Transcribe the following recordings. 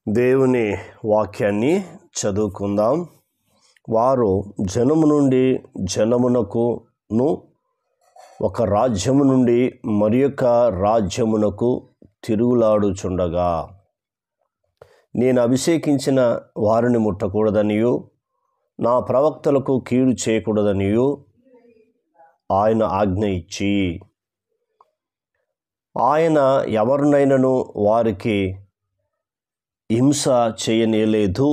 దేవుని వాక్యాన్ని చదువుకుందాం. వారు జనము నుండి జనమునకును, ఒక రాజ్యము నుండి మరి యొక్క రాజ్యమునకు తిరుగులాడుచుండగా, నేను అభిషేకించిన వారిని ముట్టకూడదనియు, నా ప్రవక్తలకు కీడు చేయకూడదనియు ఆయన ఆజ్ఞ ఇచ్చి, ఆయన ఎవరినైనాను వారికి హింస చేయనేలేదు.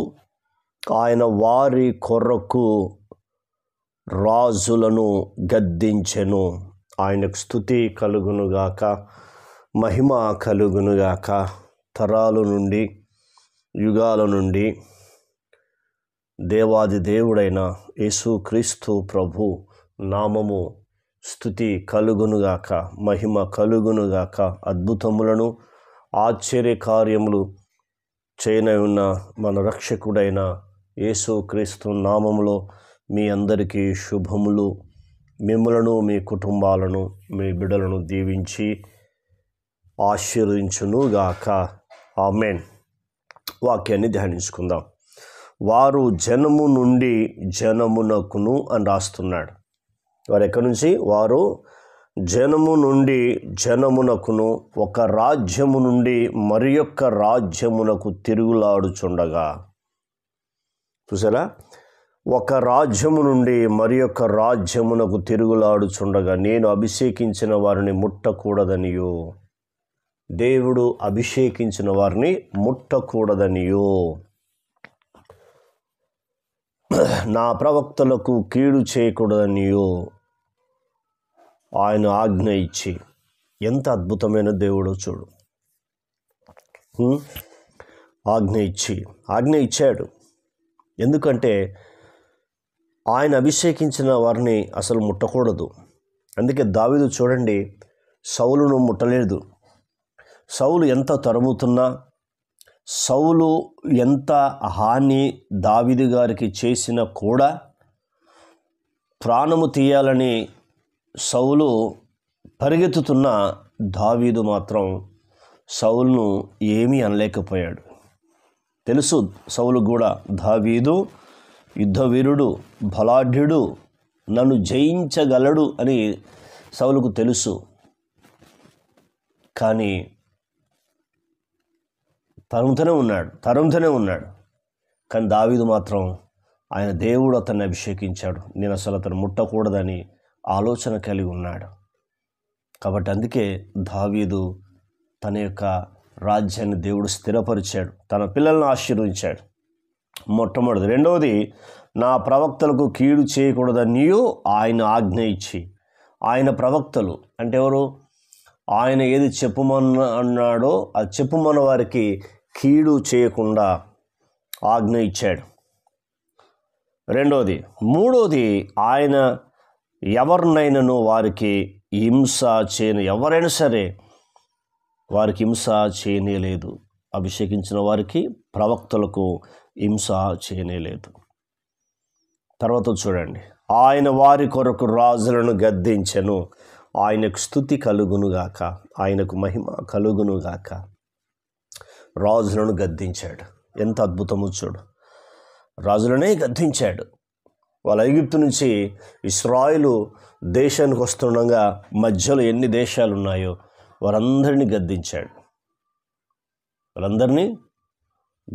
ఆయన వారి కొరకు రాజులను గద్దించెను. ఆయనకు స్తుతి కలుగునుగాక, మహిమ కలుగునుగాక. తరాల నుండి యుగాల నుండి దేవాది దేవుడైన యేసుక్రీస్తు ప్రభు నామము స్తుతి కలుగునుగాక, మహిమ కలుగునుగాక. అద్భుతములను ఆశ్చర్య కార్యములు చేయనయున్న మన రక్షకుడైన యేసుక్రీస్తు నామములో మీ అందరికీ శుభములు. మిమ్మలను, మీ కుటుంబాలను, మీ బిడ్డలను దీవించి ఆశీర్వదించునుగాక. ఆమేన్. వాక్యాన్ని ధ్యానించుకుందాం. వారు జనము నుండి జనమునకును అని రాస్తున్నాడు. వారు ఎక్కడి నుంచి? వారు జనము నుండి జనమునకును, ఒక రాజ్యము నుండి మరి యొక్క రాజ్యమునకు తిరుగులాడుచుండగా. చూసారా? ఒక రాజ్యము నుండి మరి యొక్క రాజ్యమునకు తిరుగులాడుచుండగా నేను అభిషేకించిన వారిని ముట్టకూడదనియో, దేవుడు అభిషేకించిన వారిని ముట్టకూడదనియో, నా ప్రవక్తలకు కీడు చేయకూడదనియో ఆయన ఆజ్ఞ ఇచ్చి. ఎంత అద్భుతమైన దేవుడో చూడు. ఆజ్ఞ ఇచ్చాడు. ఎందుకంటే ఆయన అభిషేకించిన వారిని అసలు ముట్టకూడదు. అందుకే దావీదు చూడండి, సౌలును ముట్టలేదు. సౌలు ఎంత తరుముతున్నా, సౌలు ఎంత హాని దావీదు గారికి చేసినా కూడా, ప్రాణము తీయాలని సౌలు పరిగెత్తుతున్న దావీదు మాత్రం సౌలును ఏమీ అనలేకపోయాడు. తెలుసు సౌలు కూడా, దావీదు యుద్ధవీరుడు, బలాఢ్యుడు, నన్ను జయించగలడు అని సౌలుకు తెలుసు. కానీ తరుముతూనే ఉన్నాడు. కానీ దావీదు మాత్రం, ఆయన దేవుడు అతన్ని అభిషేకించాడు, నేను అసలు అతను ముట్టకూడదని ఆలోచన కలిగి ఉన్నాడు. కాబట్టి అందుకే దావీదు తన యొక్క రాజ్యాన్ని దేవుడు స్థిరపరిచాడు, తన పిల్లలను ఆశీర్వదించాడు. మొట్టమొదటిది. రెండవది, నా ప్రవక్తలకు కీడు చేయకూడదనియు ఆయన ఆజ్ఞ ఇచ్చి. ఆయన ప్రవక్తలు అంటే ఎవరు? ఆయన ఏది అన్నాడో అది చెప్పుమన్న వారికి కీడు చేయకుండా ఆజ్ఞ ఇచ్చాడు. రెండవది. మూడవది, ఆయన ఎవరినైనాను వారికి హింస ఎవరైనా సరే వారికి హింస చేయనేలేదు. అభిషేకించిన వారికి, ప్రవక్తలకు హింస చేయనేలేదు. తర్వాత చూడండి, ఆయన వారి కొరకు రాజులను గద్దించెను. ఆయనకు స్తుతి కలుగునుగాక, ఆయనకు మహిమ కలుగునుగాక. రాజులను గద్దించాడు. ఎంత అద్భుతమో చూడు. రాజులనే గద్దించాడు. వాళ్ళ ఐగుప్తు నుంచి ఇశ్రాయేలు దేశానికి వస్తుండగా మధ్యలో ఎన్ని దేశాలు ఉన్నాయో వారందరినీ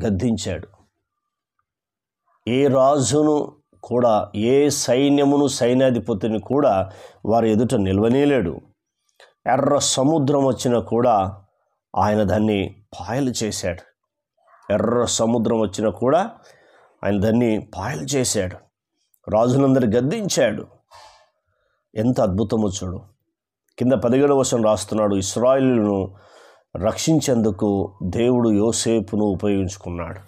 గద్దించాడు. ఏ రాజును కూడా, ఏ సైన్యమును, సైన్యాధిపతిని కూడా వారి ఎదుట నిలవనేలేడు. ఎర్ర సముద్రం వచ్చినా కూడా ఆయన దాన్ని పాయలు చేశాడు. ఎర్ర సముద్రం వచ్చినా కూడా ఆయన దాన్ని పాయలు చేశాడు. రాజులందరూ గద్దించాడు. ఎంత అద్భుతమో చూడు. కింద 17వ వచనం రాస్తున్నాడు, ఇశ్రాయేలును రక్షించేందుకు దేవుడు యోసేపును ఉపయోగించుకున్నాడు.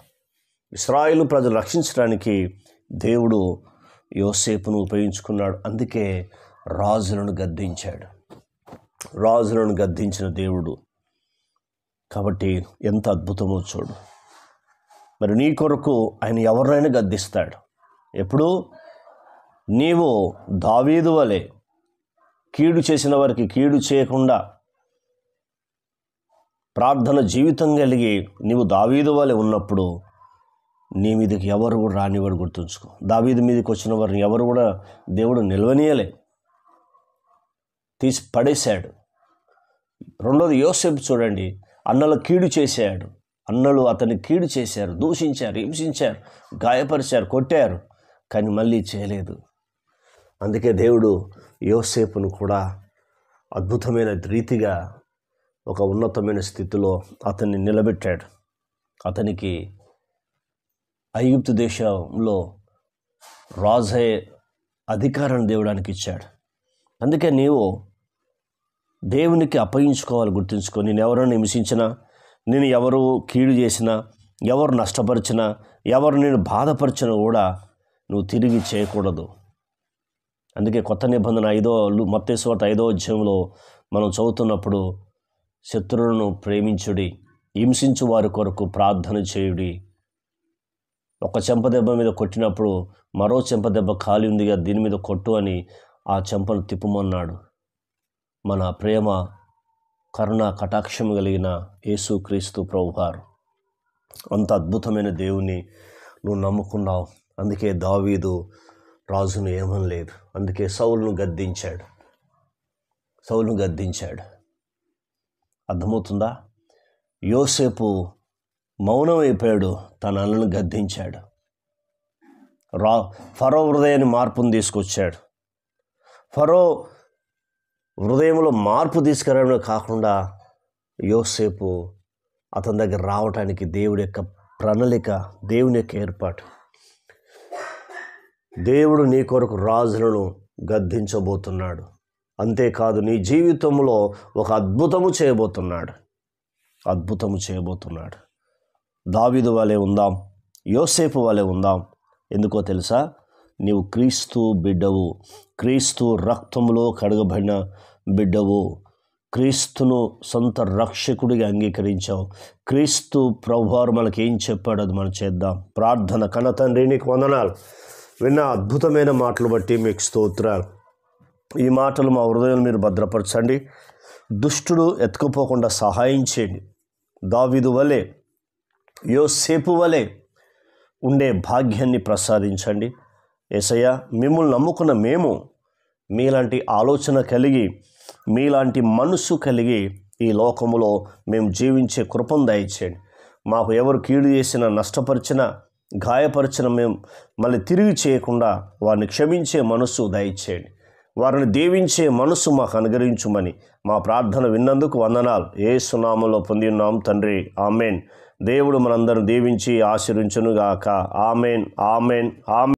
ఇశ్రాయేలు ప్రజలు రక్షించడానికి దేవుడు యోసేపును ఉపయోగించుకున్నాడు. అందుకే రాజులను గద్దించాడు. రాజులను గద్దించిన దేవుడు. కాబట్టి ఎంత అద్భుతమో చూడు. మరి నీ కొరకు ఆయన ఎవరినైనా గద్దిస్తాడు. ఎప్పుడు? నీవు దావీదు వలె కీడు చేసిన వారికి కీడు చేయకుండా, ప్రార్థన జీవితం కలిగి నీవు దావీదు వలె ఉన్నప్పుడు నీ మీదకి ఎవరు కూడా రానివాడు. గుర్తుంచుకో, దావీదు మీదకి వచ్చిన వారిని ఎవరు కూడా దేవుడు నిలవనీయలే, తీసి పడేశాడు. రెండోది యోసేపు చూడండి, అన్నలు కీడు చేశాడు. అన్నలు అతన్ని కీడు చేశారు, దూషించారు, హింసించారు, గాయపరిచారు, కొట్టారు, కానీ మళ్ళీ చేయలేదు. అందుకే దేవుడు యోసేపును కూడా అద్భుతమైన రీతిగా ఒక ఉన్నతమైన స్థితిలో అతన్ని నిలబెట్టాడు. అతనికి ఐగుప్తు దేశంలో రాజయ్యే అధికారాన్ని దేవుడానికి ఇచ్చాడు. అందుకే నీవు దేవునికి అప్పగించుకోవాలి. గుర్తుంచుకో, నేను ఎవరైనా హింసించినా, నేను ఎవరు కీడు చేసినా, ఎవరు నష్టపరిచినా, ఎవరు నేను బాధపరిచినా కూడా నువ్వు తిరిగి చేయకూడదు. అందుకే కొత్త నిబంధన మత్తయి సువార్త 5వ అధ్యాయంలో మనం చదువుతున్నప్పుడు, శత్రువులను ప్రేమించుడి, హింసించు వారి కొరకు ప్రార్థన చేయుడి. ఒక చెంపదెబ్బ మీద కొట్టినప్పుడు మరో చెంపదెబ్బ ఖాళీ ఉందిగా, దీని మీద కొట్టు అని ఆ చెంపను తిప్పమన్నాడు. మన ప్రేమ, కరుణ, కటాక్షం కలిగిన యేసుక్రీస్తు ప్రభువారు. అంత అద్భుతమైన దేవుని నువ్వు నమ్ముకున్నావు. అందుకే దావీదు రాజును ఏమనలేదు. అందుకే సౌలును గద్దించాడు. అర్థమవుతుందా? యోసేపు మౌనం అయిపోయాడు, తన అన్నను గద్దించాడు. ఫరో హృదయాన్ని మార్పును తీసుకొచ్చాడు. ఫరో హృదయంలో మార్పు తీసుకురావడమే కాకుండా యోసేపు అతని దగ్గర రావటానికి దేవుడి యొక్క ప్రణాళిక, దేవుని యొక్క ఏర్పాటు. దేవుడు నీ కొరకు రాజులను గద్దించబోతున్నాడు. అంతేకాదు, నీ జీవితంలో ఒక అద్భుతము చేయబోతున్నాడు. దావీదు వలె ఉందాం, యోసేపు వలె ఉందాం. ఎందుకో తెలుసా? నీవు క్రీస్తు బిడ్డవు, క్రీస్తు రక్తములో కడగబడిన బిడ్డవు, క్రీస్తును సొంత రక్షకుడిగా అంగీకరించావు. క్రీస్తు ప్రభువారు మనకి ఏం చెప్పాడు అది మనం చేద్దాం. ప్రార్థన. కన్న తండ్రి, నీకు వందనాలు. విన్న అద్భుతమైన మాటలు బట్టి మీకు స్తోత్రాలు. ఈ మాటలు మా హృదయాలు మీరు భద్రపరచండి. దుష్టుడు ఎత్తుకుపోకుండా సహాయం చేయండి. దావీదు వలె, యోసేపు వలె ఉండే భాగ్యాన్ని ప్రసాదించండి. యేసయ్య, మిమ్మల్ని నమ్ముకున్న మేము మీలాంటి ఆలోచన కలిగి, మీలాంటి మనసు కలిగి ఈ లోకములో మేము జీవించే కృపను దయచేయండి. మాకు ఎవరు కీడు చేసినా, నష్టపరిచినా, గాయపరిచిన మేము మళ్ళీ తిరిగి చేయకుండా వారిని క్షమించే మనసు దయచేయండి. వారిని దీవించే మనసు మాకు అనుగ్రహించుమని మా ప్రార్థన విన్నందుకు వందనాలు. యేసు నామములో పొంది ఉన్నాం తండ్రి. ఆమెన్. దేవుడు మనందరం దీవించి ఆశీర్వించునుగాక. ఆమెన్.